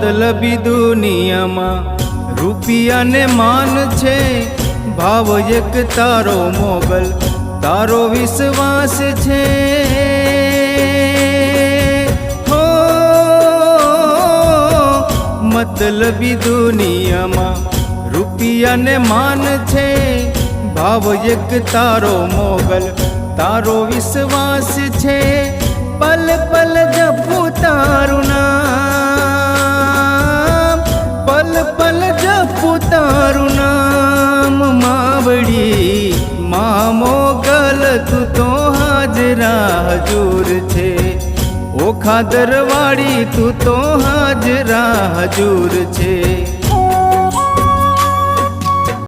मतलबी दुनिया में रूपिया ने मान छे, भाव एक तारो मोगल तारो विश्वास छे। हो मतलबी दुनिया में रूपिया ने मान छे, भाव एक तारो मोगल तारो विश्वास छे। पल पल जपू तारू नाम, पल पल जपू तारू नाम। मावड़ी मां मोगल तू तो हाजरा हजूर छे, ओ खादरवाड़ी तू तो हाजरा हजूर छे।